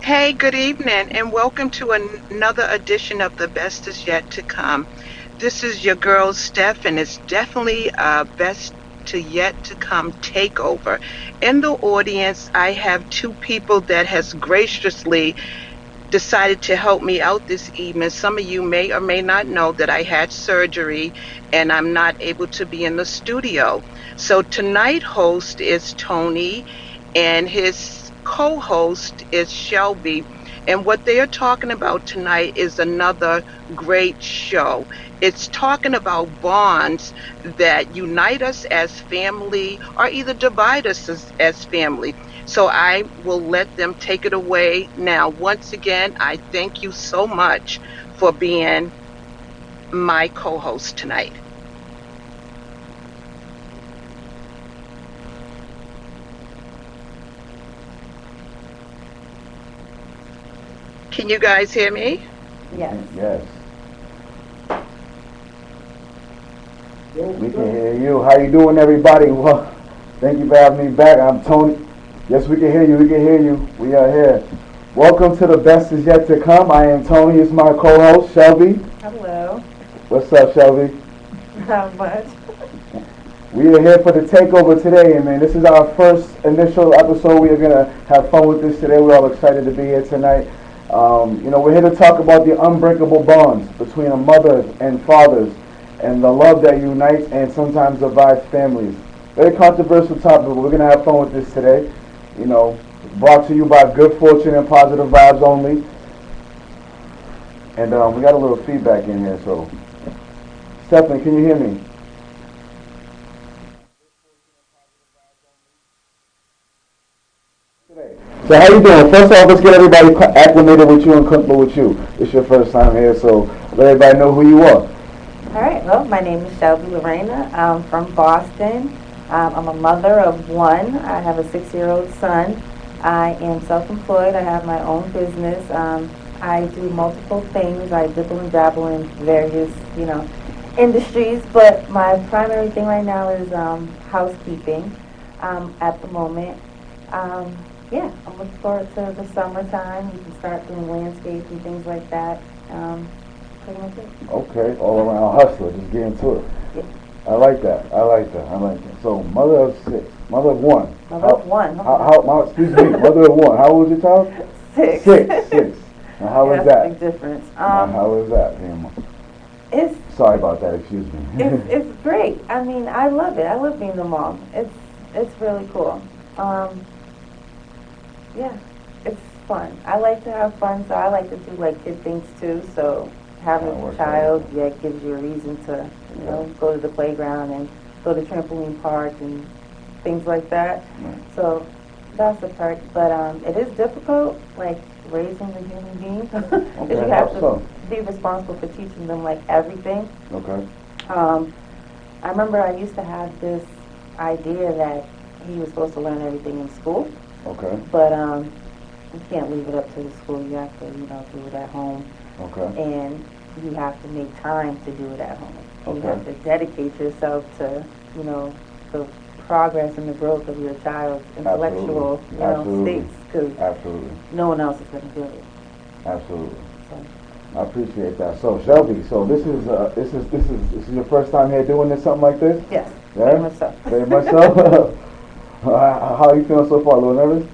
Hey, good evening, and welcome to another edition of The Best Is Yet to Come. This is your girl, Steph, and it's definitely a Best to Yet to Come takeover. In the audience, I have two people that has graciously decided to help me out this evening. Some of you may or may not know that I had surgery and I'm not able to be in the studio. So tonight host is Tony and his co-host is Shelby. And what they are talking about tonight is another great show. It's talking about bonds that unite us as family or either divide us as family. So I will let them take it away now. Once again, I thank you so much for being my co-host tonight. Can you guys hear me? Yes. Yes. We can hear you. How you doing, everybody? Well, thank you for having me back. I'm Tony. Yes, we can hear you. We can hear you. We are here. Welcome to The Best Is Yet to Come. I am Tony. It's my co-host, Shelby. Hello. What's up, Shelby? Not much. We are here for the takeover today, and man, this is our first initial episode. We are gonna have fun with this today. We're all excited to be here tonight. We're here to talk about the unbreakable bonds between mothers and fathers, and the love that unites and sometimes divides families. Very controversial topic, but we're gonna have fun with this today. Brought to you by good fortune and positive vibes only. And we got a little feedback in here, so Stephanie, can you hear me? So how you doing? First off, let's get everybody acclimated with you and comfortable with you. It's your first time here, so let everybody know who you are. All right. Well, my name is Shelby LARENA. I'm from Boston. I'm a mother of one. I have a 6-year-old son. I am self-employed. I have my own business. I do multiple things. I dibble and dabble in various, industries. But my primary thing right now is housekeeping at the moment. Yeah, I'm looking forward to the summertime. We can start doing landscapes and things like that. Pretty much it. Okay, all around hustler, just get into it. Yeah. I like that. So, mother of 6, mother of 1. Mother of 1. Excuse me, mother of 1. How old was your child? 6. 6. Now, how is That's that? a big difference. How is that? It's Sorry about that. Excuse me. it's great. I mean, I love it. I love being the mom. It's really cool. Yeah, it's fun. I like to have fun, so I like to do like kid things too. So having a child, gives you a reason to, go to the playground and go to trampoline park and things like that. Right. So that's the perk. But it is difficult, like raising a human being, because you have to be responsible for teaching them like everything. Okay. I remember I used to have this idea that he was supposed to learn everything in school. Okay. But you can't leave it up to the school. You have to, do it at home. Okay. And you have to make time to do it at home. Okay. You have to dedicate yourself to, the progress and the growth of your child's intellectual, states, because no one else is going to do it. Absolutely. So. I appreciate that. So Shelby, this is your first time here doing something like this? Yes. Yeah? Very much so. Very much so. How are you feeling so far? A little nervous?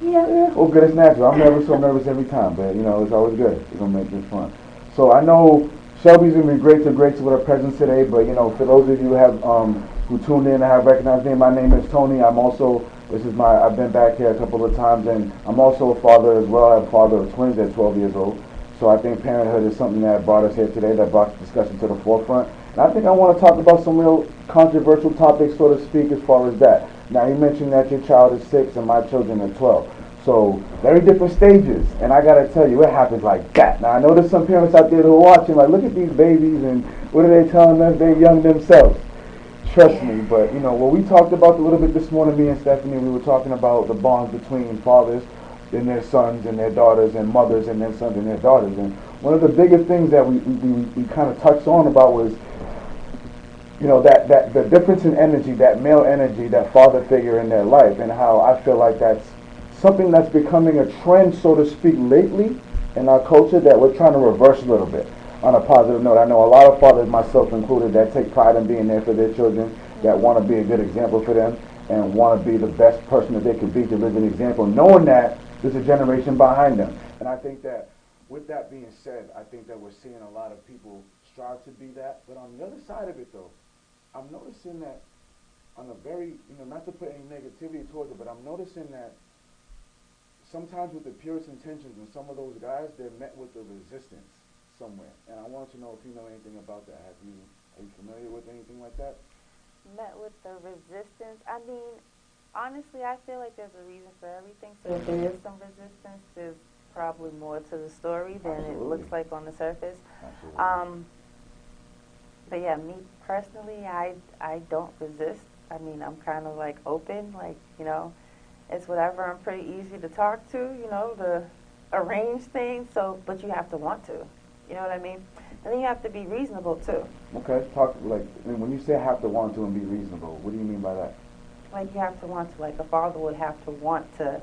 Yeah. Oh, good. It's natural. I'm never so nervous every time, but it's always good. We're gonna make this fun. So I know Shelby's gonna be great to with her presence today. But for those of you who tuned in and have recognized me, my name is Tony. I've been back here a couple of times, and I'm also a father as well. I'm a father of twins at 12 years old. So I think parenthood is something that brought us here today, that brought the discussion to the forefront. And I think I want to talk about some real controversial topics, so to speak, as far as that. Now, you mentioned that your child is 6 and my children are 12. So very different stages, and I gotta tell you, it happens like that. Now I know there's some parents out there who are watching, like, look at these babies, and what are they telling us? They're young themselves. Trust me, but you know what we talked about a little bit this morning, me and Stephanie, we were talking about the bonds between fathers and their sons and their daughters, and mothers and their sons and their daughters. And one of the biggest things that we kind of touched on about was, you know, that the difference in energy, that male energy, that father figure in their life, and how I feel like that's something that's becoming a trend, so to speak, lately in our culture that we're trying to reverse a little bit. On a positive note, I know a lot of fathers, myself included, that take pride in being there for their children, that want to be a good example for them, and want to be the best person that they could be to live an example, knowing that there's a generation behind them. And I think that, with that being said, I think that we're seeing a lot of people strive to be that. But on the other side of it, though, I'm noticing that on a very, you know, not to put any negativity towards it, but I'm noticing that sometimes with the purest intentions, and some of those guys, they're met with the resistance somewhere. And I want to know if you know anything about that. Are you familiar with anything like that? Met with the resistance. I mean, honestly, I feel like there's a reason for everything. So if there is some resistance, there's probably more to the story than it looks like on the surface. But yeah, me personally, I don't resist. I mean, I'm kind of like open, like, you know, it's whatever. I'm pretty easy to talk to, you know, to arrange things. So, but you have to want to, you know what I mean? And then you have to be reasonable too. Okay, talk, like, and when you say have to want to and be reasonable, what do you mean by that? Like, you have to want to, like a father would have to want to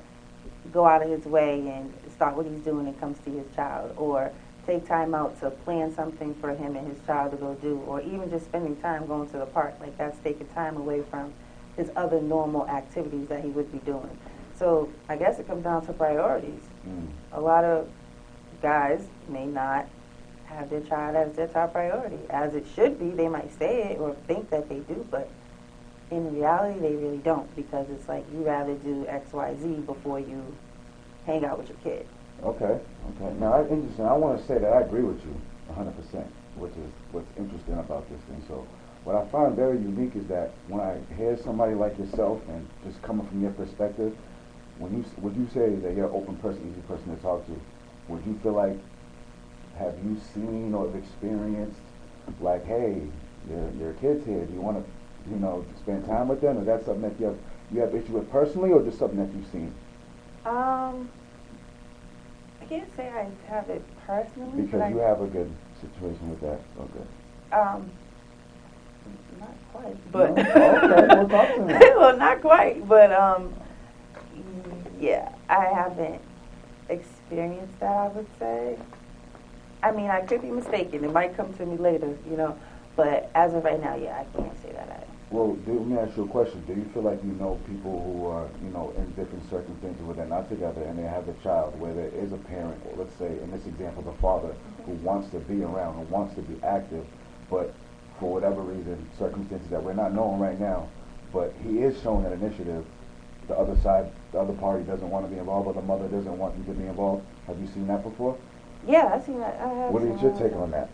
go out of his way and start what he's doing and come see his child, or take time out to plan something for him and his child to go do, or even just spending time going to the park. Like, that's taking time away from his other normal activities that he would be doing. So I guess it comes down to priorities. A lot of guys may not have their child as their top priority, as it should be. They might say it or think that they do, but in reality they really don't, because it's like you rather do X, Y, Z before you hang out with your kid. Okay. Now, that's interesting. I want to say that I agree with you 100%, which is what's interesting about this thing. So what I find very unique is that when I hear somebody like yourself, and just coming from your perspective, would you say that you're an open person, easy person to talk to? Would you feel like, have you seen or experienced, like, hey, your kid's here, do you want to, you know, spend time with them? Is that something that you have issue with personally, or just something that you've seen? I can't say I have it personally. Because you have a good situation with that. Okay. Not quite, but no? Okay, well, talk to me. well, not quite, but yeah, I haven't experienced that, I would say. I mean, I could be mistaken. It might come to me later, you know. But as of right now, yeah, I can't say that I have. Well, let me ask you a question. Do you feel like you know people who are, you know, in different circumstances where they're not together and they have a child, where there is a parent, or let's say, in this example, the father, who wants to be around, who wants to be active, but for whatever reason, circumstances that we're not knowing right now, but he is showing that initiative, the other side, the other party doesn't want to be involved, or the mother doesn't want you to be involved? Have you seen that before? Yeah, I've seen that. I have. What is your take on that?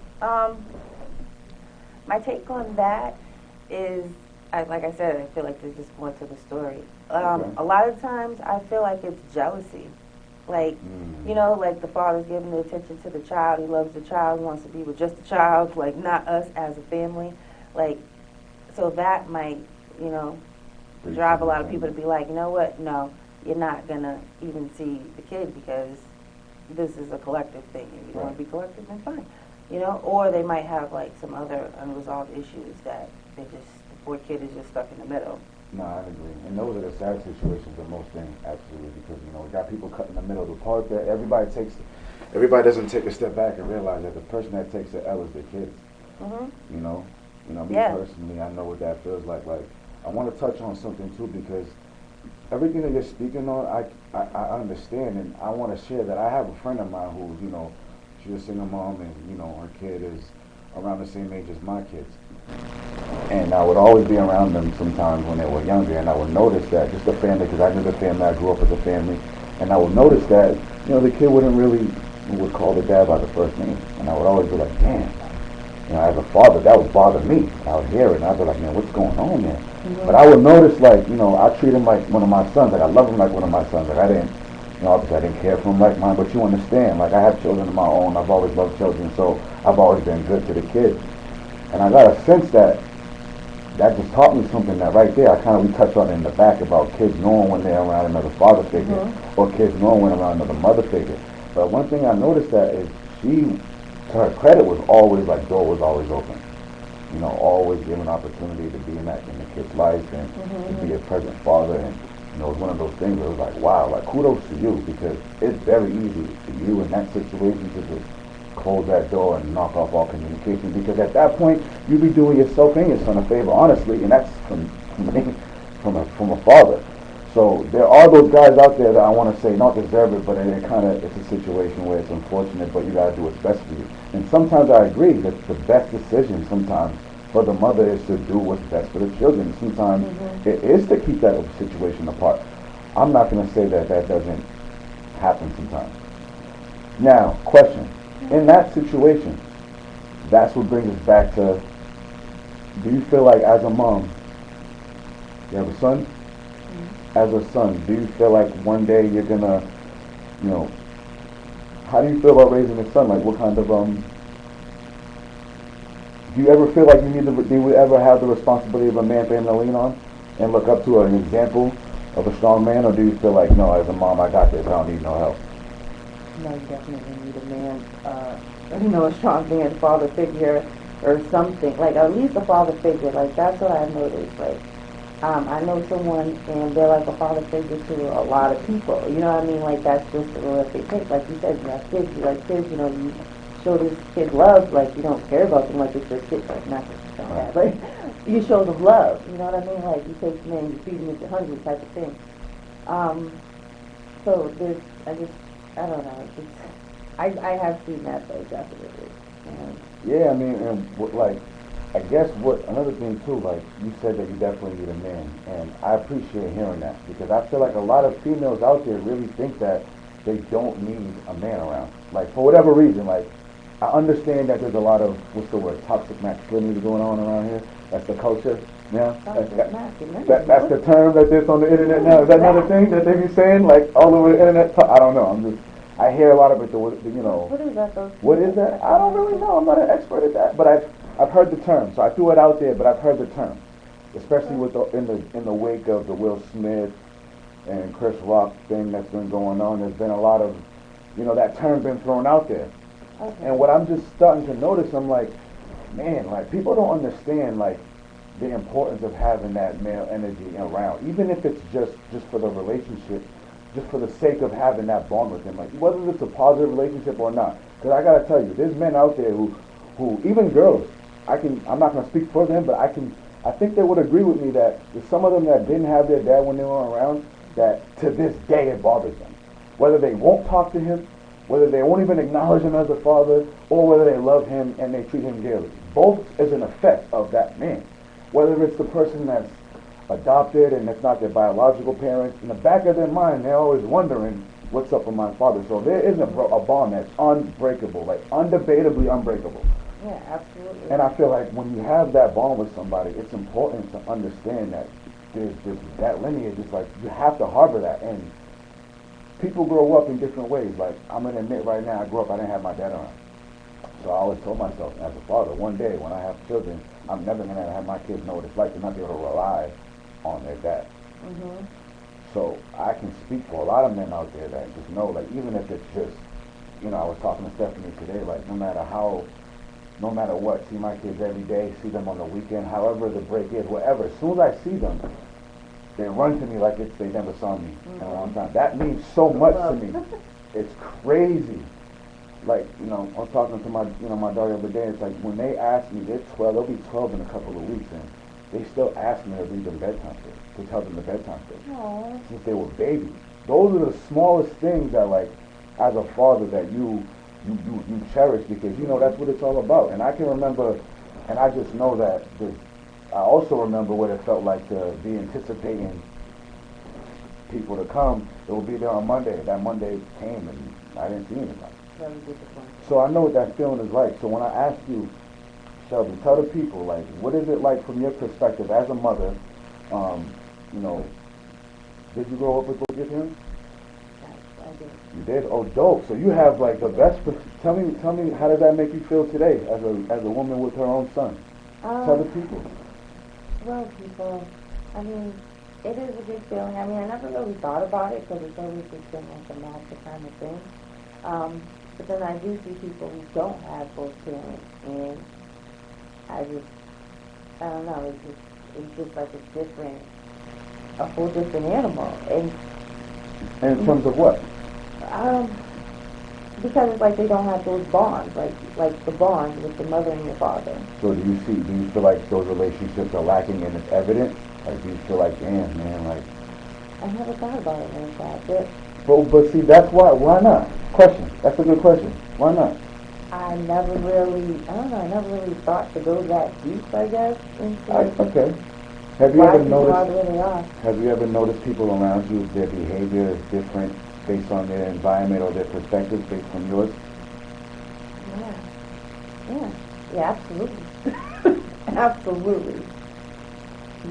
My take on that is, like I said, I feel like there's just more to the story. Okay. A lot of times I feel like it's jealousy. Like, you know, like the father's giving the attention to the child. He loves the child, wants to be with just the child, like not us as a family. Like, so that might, you know, drive a lot of people to be like, you know what, no, you're not going to even see the kid because this is a collective thing. If you want to be collective, then fine. You know, or they might have like some other unresolved issues that they just, the poor kid is just stuck in the middle. No, I agree. And those are the sad situations the most thing, absolutely, because, you know, we got people cut in the middle. The part that everybody doesn't take a step back and realize that the person that takes the L is the kids. You know, me personally, I know what that feels like. Like, I want to touch on something too, because everything that you're speaking on, I understand, and I want to share that. I have a friend of mine who's, you know, she's a single mom, and, you know, her kid is around the same age as my kids. And I would always be around them sometimes when they were younger, and I would notice that, just the family, because I knew the family, I grew up with the family, and I would notice that, you know, the kid would call the dad by the first name, and I would always be like, damn, you know, as a father, that would bother me. I would hear it, and I'd be like, man, what's going on there? But I would notice, like, you know, I treat him like one of my sons, like I love him like one of my sons, like I didn't You know, obviously I didn't care for them like mine, but you understand. Like I have children of my own. I've always loved children, so I've always been good to the kids. And I got a sense that that just taught me something that right there, I kind of, we touched on it in the back about kids knowing when they're around another father figure or kids knowing when around another mother figure. But one thing I noticed that is she, to her credit, was always like, door was always open. You know, always given opportunity to be in the kid's life and to be a present father. And, you know, it was one of those things where it was like, wow, like kudos to you, because it's very easy for you in that situation to just close that door and knock off all communication, because at that point you be doing yourself and your son a favor, honestly, and that's from a father. So there are those guys out there that I want to say not deserve it, but it's a situation where it's unfortunate, but you got to do what's best for you. And sometimes I agree that the best decision sometimes for the mother is to do what's best for the children. Sometimes it is to keep that situation apart. I'm not going to say that that doesn't happen sometimes. Now, question. In that situation, that's what brings us back to, do you feel like as a mom, you have a son? As a son, do you feel like one day you're gonna, you know, how do you feel about raising a son? Like what kind of, do you ever feel like do you ever have the responsibility of a man for him to lean on and look up to an example of a strong man? Or do you feel like, no, as a mom, I got this, I don't need no help? No, you definitely need a man, a strong man, father figure or something. Like, at least a father figure. Like, that's what I've noticed. Like, I know someone and they're like a father figure to a lot of people. You know what I mean? Like, that's just the role that they take. Like you said, you have kids, you like kids, you show this kid love, like, you don't care about them like it's your kid. Like, not that bad. Like, you show them love. You know what I mean? Like, you take them in, you feed them if you're hungry type of thing. So there's, I don't know. I have seen that though, definitely. Yeah, I mean, and like, I guess another thing too, like you said that you definitely need a man, and I appreciate hearing that, because I feel like a lot of females out there really think that they don't need a man around, like for whatever reason. Like, I understand that there's a lot of, what's the word, toxic masculinity going on around here. That's the culture. Yeah, that's the term that there's on the internet now. Is that another thing that they be saying, like all over the internet? I don't know. I hear a lot of it. What is that though? What is that? I don't really know. I'm not an expert at that, but I've heard the term. So I threw it out there, but I've heard the term, especially in the wake of the Will Smith and Chris Rock thing that's been going on. There's been a lot of, that term been thrown out there. Okay. And what I'm just starting to notice, I'm like, man, like people don't understand like the importance of having that male energy around, even if it's just for the relationship, just for the sake of having that bond with him, like whether it's a positive relationship or not. Because I gotta tell you, there's men out there who even girls, I'm not gonna speak for them, but I think they would agree with me that there's some of them that didn't have their dad when they were around, that to this day it bothers them. Whether they won't talk to him, whether they won't even acknowledge him as a father, or whether they love him and they treat him dearly. Both is an effect of that man. Whether it's the person that's adopted and it's not their biological parents, in the back of their mind, they're always wondering, what's up with my father? So there is a bond that's unbreakable, like undebatably unbreakable. Yeah, absolutely. And I feel like when you have that bond with somebody, it's important to understand that there's that lineage. It's like you have to harbor that. And people grow up in different ways. Like, I'm going to admit right now, I grew up, I didn't have my dad around. So I always told myself as a father, one day when I have children, I'm never going to have my kids know what it's like to not be able to rely on their dad. Mm-hmm. So I can speak for a lot of men out there that just know, like, even if it's just, I was talking to Stephanie today, like, no matter what, see my kids every day, see them on the weekend, however the break is, whatever, as soon as I see them, they run to me like they never saw me in a long time. That means so much to me. It's crazy. Like, I was talking to my daughter the other day. It's like when they ask me, they're 12, they'll be 12 in a couple of weeks, and they still ask me to read them bedtime stories, to tell them the bedtime stories. Since they were babies. Those are the smallest things that, like, as a father, that you cherish, because that's what it's all about. And I can remember, and I just know that I also remember what it felt like to be anticipating people to come. It will be there on Monday. That Monday came and I didn't see anybody. So I know what that feeling is like. So when I ask you, Shelby, tell the people, like, what is it like from your perspective as a mother? Did you grow up with both your parents? I did. You did? Oh, dope. So you have like the best. Tell me, how does that make you feel today as a woman with her own son? Tell the Um, people. well, people, I mean, it is a good feeling. I mean, I never really thought about it because it's always just been like a natural kind of thing. But then I do see people who don't have both parents, and I just, I don't know, it's just like a whole different animal. And in terms of what? Um, because it's like they don't have those bonds, like the bond with the mother and your father. So do you feel like those relationships are lacking and it's evident? Like, do you feel like, damn, man, like... I never thought about it like that, but But see, that's why not? Question. That's a good question. Why not? I never really, I don't know, I never really thought to go that deep, I guess, into Okay. Have you why ever people are the noticed? way they are. Have you ever noticed people around you, their behavior is different based on their environment or their perspective based on yours? Yeah, yeah, yeah, absolutely. Absolutely.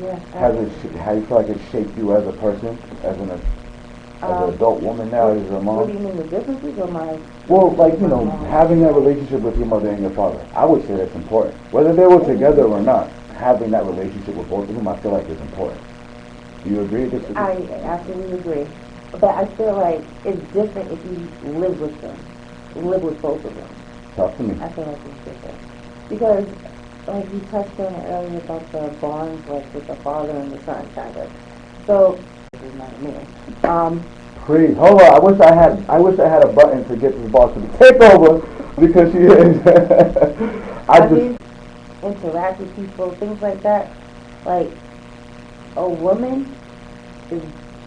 Yeah, absolutely. How you feel like it shaped you as a person, as an adult woman now, as a mom? What do you mean, the differences or my... Well, like, you know, having that relationship with your mother and your father, I would say that's important. Whether they were together or not, having that relationship with both of them, I feel like is important. Do you agree? I absolutely agree. But I feel like it's different if you live with them, live with both of them. Talk to me. I feel like it's different. Because, like you touched on it earlier about the bonds, like with the father and the son, kind of. So, this is not a man. Please, hold on. I wish I had a button to get this boss to take over because she is. I mean, interact with people, things like that. Like, a woman is,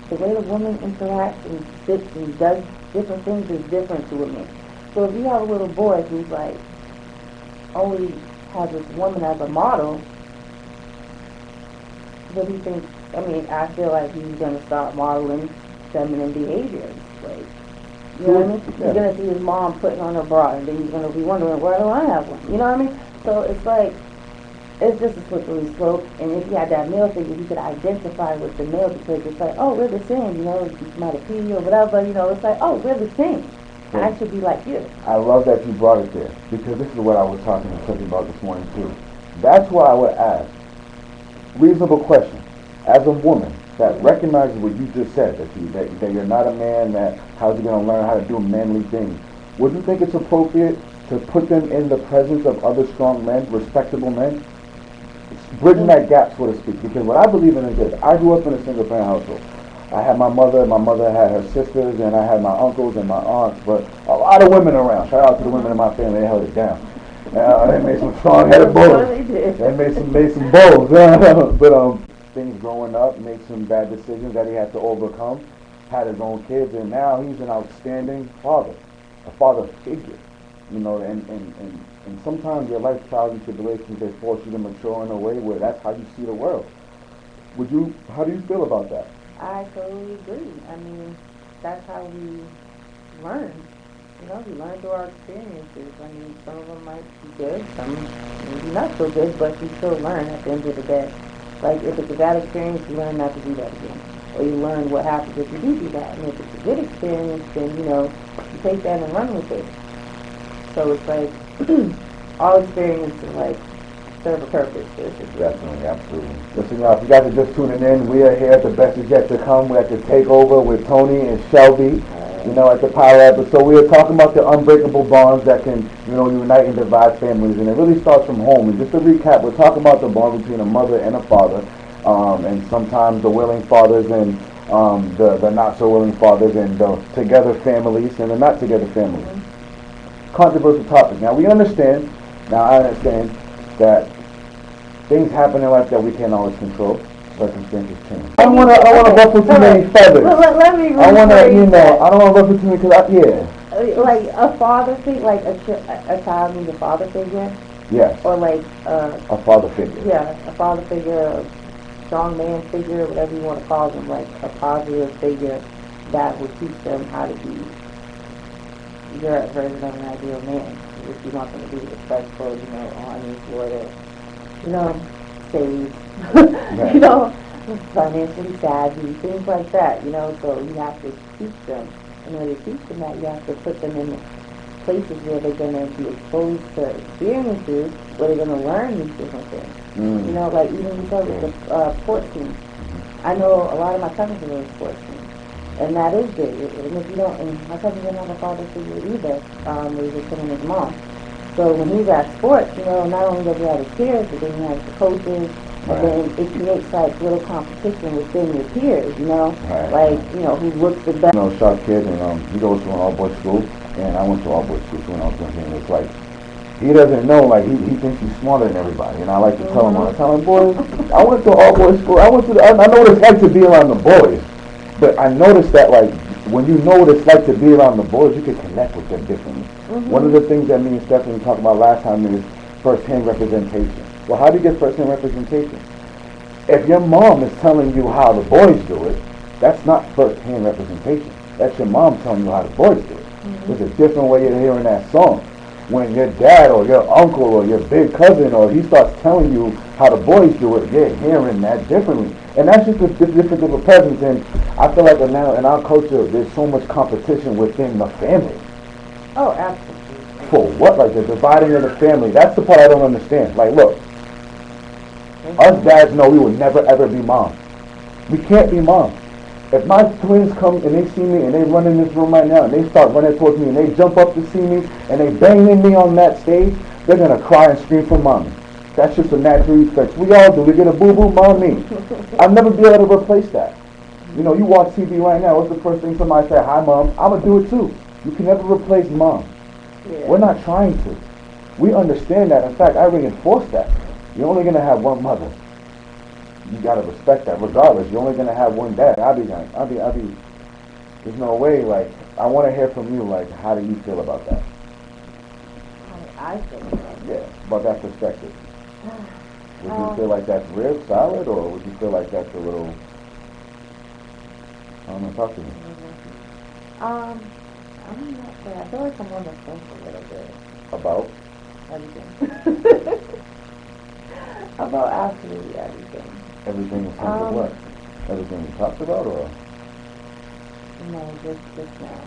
the way the woman interacts and sits and does different things is different to a man. So if you have a little boy who's like, only has this woman as a model, what do you think? I mean, I feel like he's going to start modeling feminine behaviors. Like, you know what I mean? Yeah. He's going to see his mom putting on her bra, and then he's going to be wondering, why do I have one? You know what I mean? So it's like, it's just a slippery slope. And if you had that male figure, you could identify with the male because it's like, oh, we're the same. You know, you might appeal or whatever. You know, it's like, oh, we're the same. Yeah. I should be like you. I love that you brought it there because this is what I was talking to Cookie about this morning too. That's why I would ask reasonable question as a woman that recognizes what you just said, that you're not a man, that how's he going to learn how to do manly things. Would you think it's appropriate to put them in the presence of other strong men, respectable men? Bridging that gap, so to speak, because what I believe in is this. I grew up in a single-parent household. I had my mother had her sisters, and I had my uncles and my aunts, but a lot of women around. Shout out to the women in my family, they held it down. They made some strong-headed bulls. They made some bulls. But things growing up, made some bad decisions that he had to overcome, had his own kids, and now he's an outstanding father, a father figure. You know, and sometimes your life trials and tribulations, they force you to mature in a way where that's how you see the world. How do you feel about that? I totally agree. I mean, that's how we learn. You know, we learn through our experiences. I mean, some of them might be good, some maybe not so good, but you still learn at the end of the day. Like, if it's a bad experience, you learn not to do that again. Or you learn what happens if you do that. And if it's a good experience, then, you know, you take that and run with it. So it's like, all experiences, like, serve a purpose, basically. Definitely, absolutely. Listen, y'all, if you guys are just tuning in, we are here at the Best Is Yet to Come. We're at the Takeover with Tony and Shelby, you know, at the Power Episode. We are talking about the unbreakable bonds that can, you know, unite and divide families, and it really starts from home. And just to recap, we're talking about the bond between a mother and a father, and sometimes the willing fathers and the not-so-willing fathers, and the together families and the not-together families. Controversial topic. Now, I understand that things happen in life that we can't always control. Circumstances change. I don't want to ruffle too many feathers. Let me I want to, you know, I don't want to ruffle too many because like a father figure, like a child needs a father figure. Yes. Or like a father figure. Yeah, a father figure, a strong man figure, whatever you want to call them, like a positive figure that will teach them how to be your version of an ideal man. If you want them to be respectful, you know, honest, loyal, you know, saved, you know, financially savvy, things like that, you know, so you have to teach them in order to teach them that, you have to put them in places where they're going to be exposed to experiences where they're going to learn these different things. You know, like even you said with the sports team. I know a lot of my cousins are in sports teams, and that is good. And if you don't, and my cousin didn't have a father figure either. He was just him and his mom. So when he's at sports, you know, not only does he have his peers, but then he has the coaches, and then it creates like little competition within your peers, you know, like, you know, who looks the best. You know, sharp kid, and he goes to an all-boys school, and I went to all-boys school too when I was young, and it's like, he doesn't know, like, he thinks he's smarter than everybody, and I like to tell him all the time, boys, I went to all-boys school, I know what it's like to be around the boys, but I noticed that, like, when you know what it's like to be around the boys, you can connect with them differently. One of the things that me and Stephanie talked about last time is first-hand representation. Well, how do you get first-hand representation? If your mom is telling you how the boys do it, that's not first-hand representation. That's your mom telling you how the boys do it. There's a different way of hearing that song. When your dad or your uncle or your big cousin or he starts telling you how the boys do it, you're hearing that differently. And that's just the difference of a presence. And I feel like now in our culture, there's so much competition within the family. Oh, absolutely. For what? Like the dividing of the family. That's the part I don't understand. Like, look, us dads know we will never ever be moms. We can't be moms. If my twins come and they see me and they run in this room right now and they start running towards me and they jump up to see me and they banging me on that stage, they're going to cry and scream for mommy. That's just a natural reflex. We all do. We get a boo-boo, mommy. I'll never be able to replace that. You know, you watch TV right now, what's the first thing somebody say? Hi, Mom. I'm going to do it too. You can never replace Mom. Yeah. We're not trying to. We understand that. In fact, I reinforce that. You're only going to have one mother. You gotta respect that. Regardless, you're only gonna have one dad. I'll be. There's no way. Like, I want to hear from you. Like, how do you feel about that? How do I feel about that? Yeah, about that perspective. Would you feel like that's real solid, or would you feel like that's a little? I don't know. Talk to me. I'm not sure. I feel like I'm on the fence a little bit. About? Everything. About absolutely everything. Everything in terms of what? Everything we talked about, or? No, just now.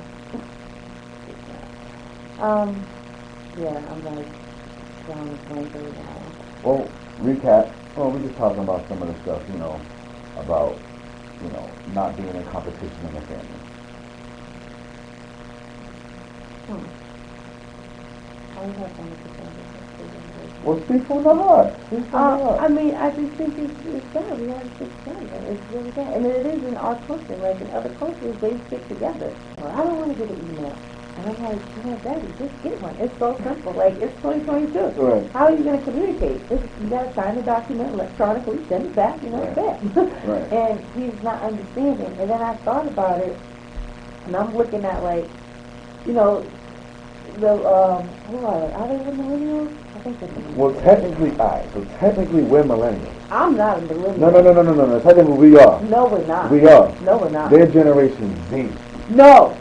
Just now. Yeah, I'm like down the point right now. Well, recap. Well, we're just talking about some of the stuff, you know, about, you know, not being in competition in the family. I would have something to say. Well, speak from the heart. Speak from the heart. I mean, I just think it's bad. We have to stick together. It's really bad. And it is in our culture. Like in other cultures, they stick together. Well, I don't want to get an email. And I'm like, yeah, Daddy, just get one. It's so simple. Like, it's 2022. Right. How are you going to communicate? You got to sign the document electronically, send it back, you know, it's back. Right. And he's not understanding. And then I thought about it, and I'm looking at, like, you know, who are they the millennials? I think they're millennials. Well, technically we're millennials. I'm not a millennial. No. Technically we are. No, we're not. We are. No, we're not. They're Generation Z. No.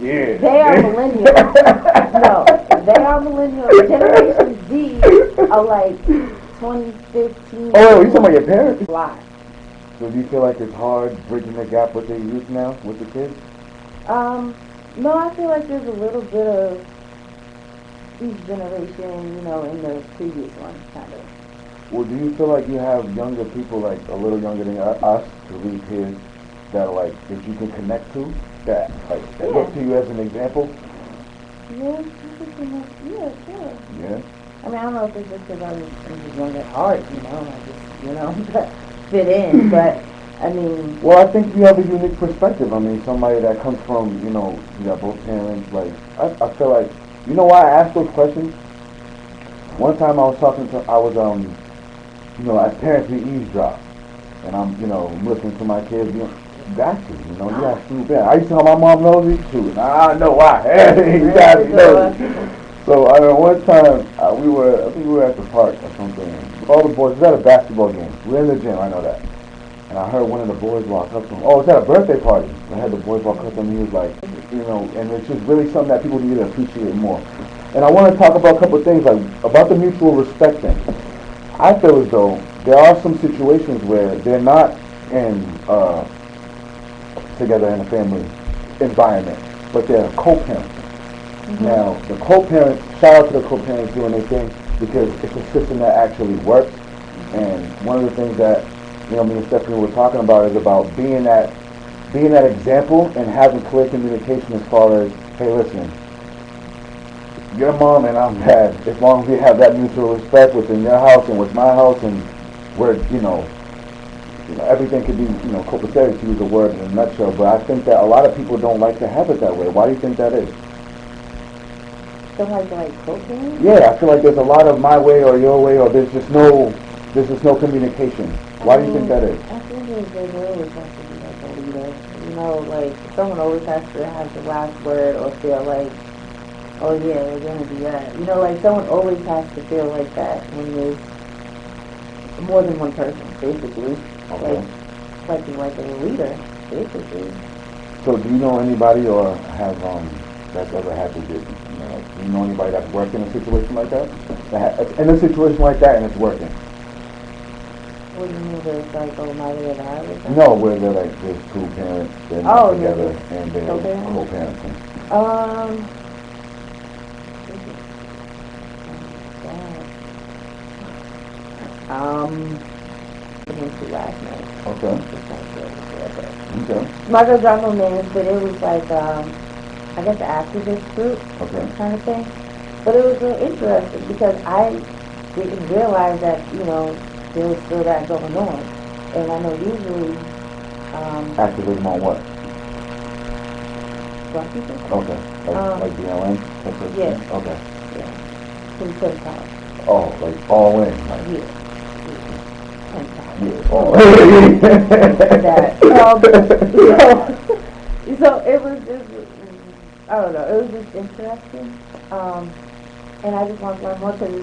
Yeah. They are millennials. No, they are millennials. Generation Z are like 2015. Oh, you talking about your parents? Fly. So do you feel like it's hard bridging the gap with their youth now, with the kids? No, I feel like there's a little bit of each generation, you know, in the previous one, kind of. Well, do you feel like you have younger people, like a little younger than us, to lead kids that are like, that you can connect to, that like that look to you as an example? Yeah, yeah, sure. Yeah. I mean, I don't know if it's just because I'm just young at heart, you know, I just, you know, fit in, but I mean... Well, I think you have a unique perspective. I mean, somebody that comes from, you know, you got both parents, like, I feel like, you know why I asked those questions? One time I was you know, as parents we eavesdrop, and I'm, you know, listening to my kids, you know, got to, you know, you got to do that. I used to tell my mom knows it too, and I know why. Hey, you got to know it. So, I mean, one time, I think we were at the park or something, all the boys, it was at a basketball game, we were in the gym, I know that. And I heard one of the boys walk up to him. Oh, it was at a birthday party. I had the boys walk up to him, and he was like, you know, and it's just really something that people need to appreciate more. And I want to talk about a couple of things, like about the mutual respect thing. I feel as though there are some situations where they're not in together in a family environment, but they're co-parents. Now, the co-parents, shout out to the co-parents doing their thing because it's a system that actually works. And one of the things that, me and Stephanie were talking about is about being that example and having clear communication as far as, hey, listen, your mom and I'm dad, as long as we have that mutual respect within your house and with my house, and we're, everything could be, copacetic, to use a word in a nutshell. But I think that a lot of people don't like to have it that way. Why do you think that is? Don't like co-parents? Yeah, I feel like there's a lot of my way or your way, or there's just no communication. Why do you think that is? I think there's always has to be like a leader. Like someone always has to have the last word or feel like, oh yeah, we're gonna do that. Like someone always has to feel like that when there's more than one person, basically. Okay. Like a leader, basically. So do you know anybody or have that's ever had to do? Do you know anybody that's worked in a situation like that? In a situation like that and it's working? What do you mean there's like mother and I or something? No, where they're like there's two parents, they're not together and they're co-parenting. Last night. Okay. My girl dropped no names, but it was like I guess the activist group kind of thing. But it was real interesting because I didn't realize that there was still that going on. And I know usually activism on what? Black people. Okay. Like BLM? Yeah. Okay. Yeah. From 10 times. Oh, like all in. Like. Yeah. 10 times. Yeah. All that. So it was just, I don't know, it was just interesting. And I just want to learn more because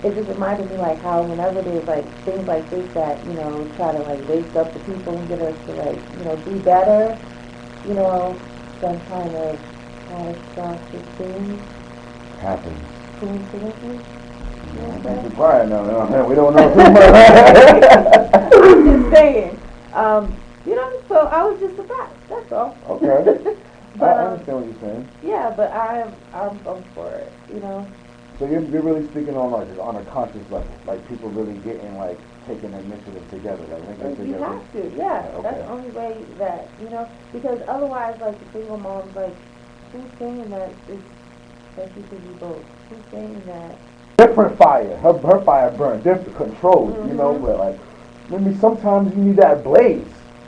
it just reminded me like how whenever there's like things like this that, try to like wake up the people and get us to like, be better, some kind of catastrophic things happen. Coincidences? Be quiet now. We don't know too much. I'm just saying. So I was just surprised. That's all. Okay. But, I understand what you're saying. Yeah, but I'm for it. So you're really speaking on a conscious level, like people really getting like taking initiative together, like you have to, yeah. Okay. That's the only way that because otherwise, like the single moms, like who's saying that she should be both? Who's saying that? Different fire. Her fire burned different, controlled. But like maybe sometimes you need that blaze,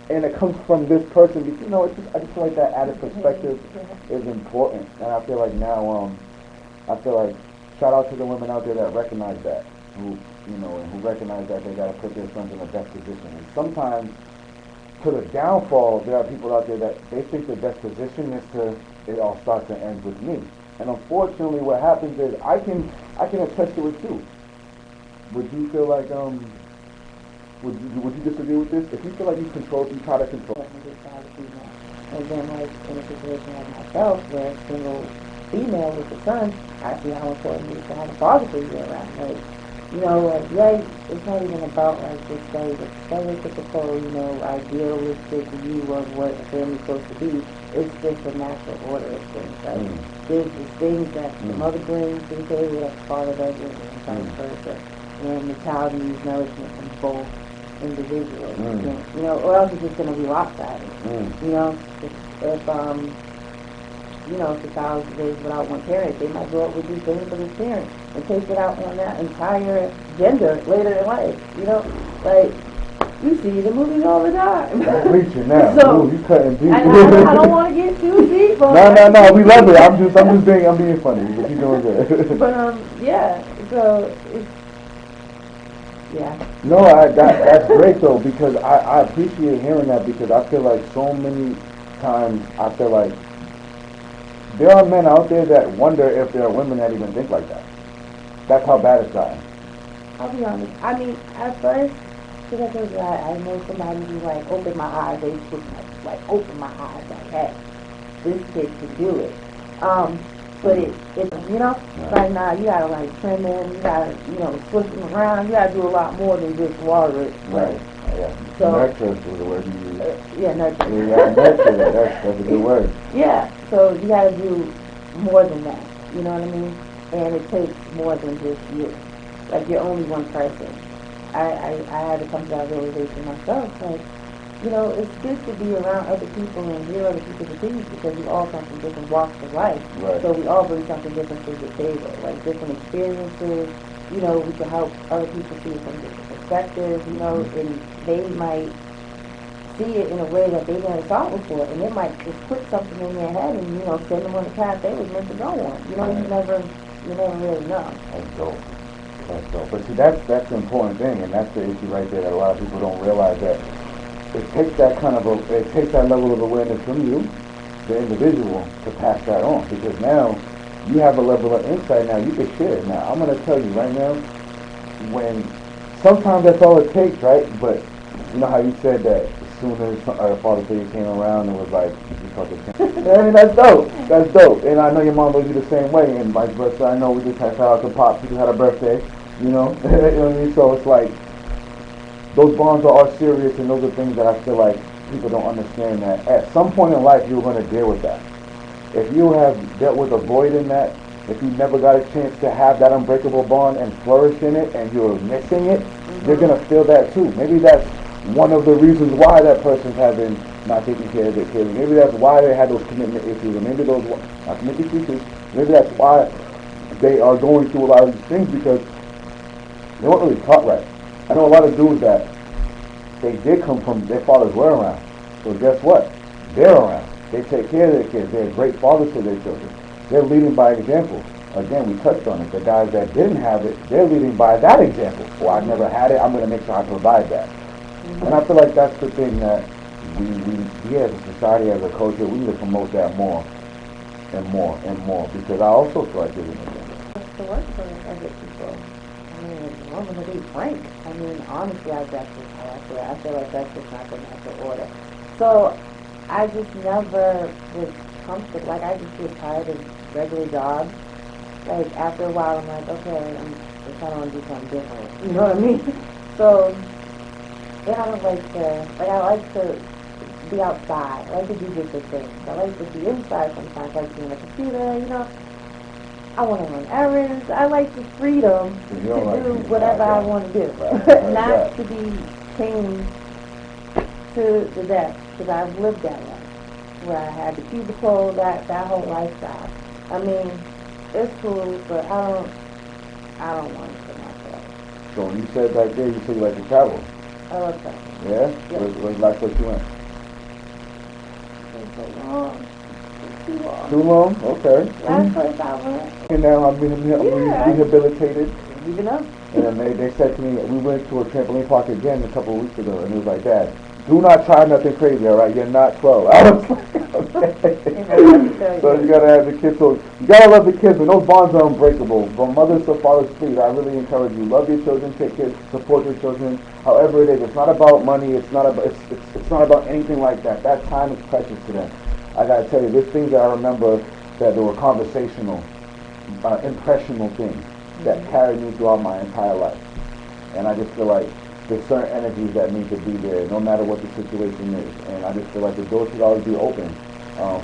and it comes from this person. Because I just feel like that added perspective is important, and I feel like now, shout out to the women out there that recognize that, who recognize that they gotta put their sons in the best position. And sometimes, to the downfall, there are people out there that they think the best position is it all starts and ends with me. And unfortunately, what happens is I can attest to it too. Would you feel like would you disagree with this? If you feel like you try to control. And then like in a situation like myself, where a single female with a son, I see how important it is to have a father figure around. It's not even about like this stereotypical, idealistic view of what a family's supposed to be. It's just a natural order of things. There's just things that the mother brings to the table that the father doesn't, and vice versa. And the child needs nourishment from both individuals. Or else it's just going to be lopsided. If the child is raised without one parent, they might grow up with these things for this parent and take it out on that entire gender later in life. You see the movies all the time. I'm reaching now. So, you cutting deep. I don't want to get too deep on No, we love it. I'm being funny, but you're doing good. But so it's No, that's great though, because I appreciate hearing that, because I feel like so many times there are men out there that wonder if there are women that even think like that. That's how bad it's gotten. I'll be honest. I mean, at first, because I know somebody who opened my eyes. They just opened my eyes hey, this kid can do it. But it's right now you gotta trim them, you gotta switch them around. You gotta do a lot more than just water it. Right. Yeah. So, Nurture is the word you use. Yeah, nurture. Yeah, nurture. That's a good word. Yeah, so you gotta do more than that. You know what I mean? And it takes more than just you. Like, you're only one person. I had to come to that realization myself. Like, you know, it's good to be around other people and hear other people's opinions because we all come from different walks of life. Right. So we all bring something different to the table, like different experiences. You know, we can help other people see it from different perspectives, you know, and they might see it in a way that they never saw before, and it might just put something in their head and, you know, send them on the path they was meant to go on. You know, Right. you never really know. That's dope. That's dope. But see, that's the important thing, and that's the issue right there that a lot of people don't realize, that it takes that it takes that level of awareness from you, the individual, to pass that on. Because now you have a level of insight. Now you can share it. Now I'm gonna tell you right now, when sometimes that's all it takes, right? But you know how you said that as soon as our father figure came around, it was like you talked to I mean, that's dope. That's dope. And I know your mom loves you the same way, and vice versa. I know we just had shout out to Pop. She just had a birthday. You know, you know what I mean. So it's like those bonds are serious, and those are things that I feel like people don't understand, that at some point in life you're going to deal with that. If you have dealt with a void in that, if you never got a chance to have that unbreakable bond and flourish in it, and you're missing it, you're going to feel that too. Maybe that's one of the reasons why that person's having not taking care of their kids. Maybe that's why they had those commitment issues, or maybe those not commitment issues. Maybe that's why they are going through a lot of these things, because they weren't really taught right. I know a lot of dudes that they did come from, their fathers were around. So guess what? They're around. They take care of their kids. They're great fathers to their children. They're leading by example. Again, we touched on it. The guys that didn't have it, they're leading by that example. Well, I've never had it. I'm going to make sure I provide that. And I feel like that's the thing that we as a society, as a culture, we need to promote that more and more and more. Because I also feel like there's an example. It's the work for other people. I mean, I'm going to be frank. I mean, honestly, that's just how I feel. I feel like that's just not the natural order. So I just never was comfortable. Like, I just get tired of regular jobs. Like, after a while, I'm like, okay, I kind of want to do something different. You know what I mean? So, and I don't I like to be outside. I like to do different things. I like to be inside sometimes. I like to be on the computer, you know. I want to run errands. I like the freedom to do whatever I want to do. Not to be chained to the desk, because I've lived that life, where I had the cubicle, that whole lifestyle. I mean, it's cool, but I don't want it for myself. So when you said back there, you said you like to travel. I love travel. Yeah? Yep. Where's the last place you went? It's so long. Too long. Too long? Okay. Last place I went. And now I'm rehabilitated. Even up. And then they said to me, we went to a trampoline park again a couple of weeks ago, and it was like, Dad, do not try nothing crazy, all right? You're not 12. I was like, okay. So you gotta have the kids. So you gotta love the kids, but those bonds are unbreakable. From mothers to fathers, please, I really encourage you. Love your children, take care, support your children. However it is, it's not about money. It's not about anything like that. That time is precious to them. I gotta tell you, there's things that I remember that they were conversational, impressional things that carried me throughout my entire life. And I just feel like there's certain energies that need to be there, no matter what the situation is. And I just feel like the doors should always be open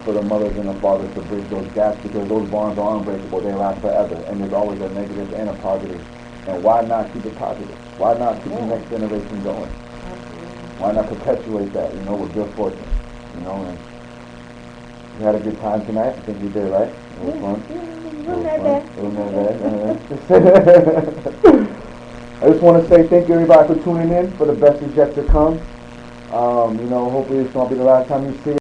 for the mothers and the fathers to bridge those gaps, because those bonds are unbreakable. They last forever, and there's always a negative and a positive. And why not keep it positive? Why not keep the next generation going? Why not perpetuate that, you know, with good fortune? You know, and we had a good time tonight. I think we did, right? It was fun. It was bad. I just want to say thank you, everybody, for tuning in for the best is yet to come. You know, hopefully it's going to be the last time you see it.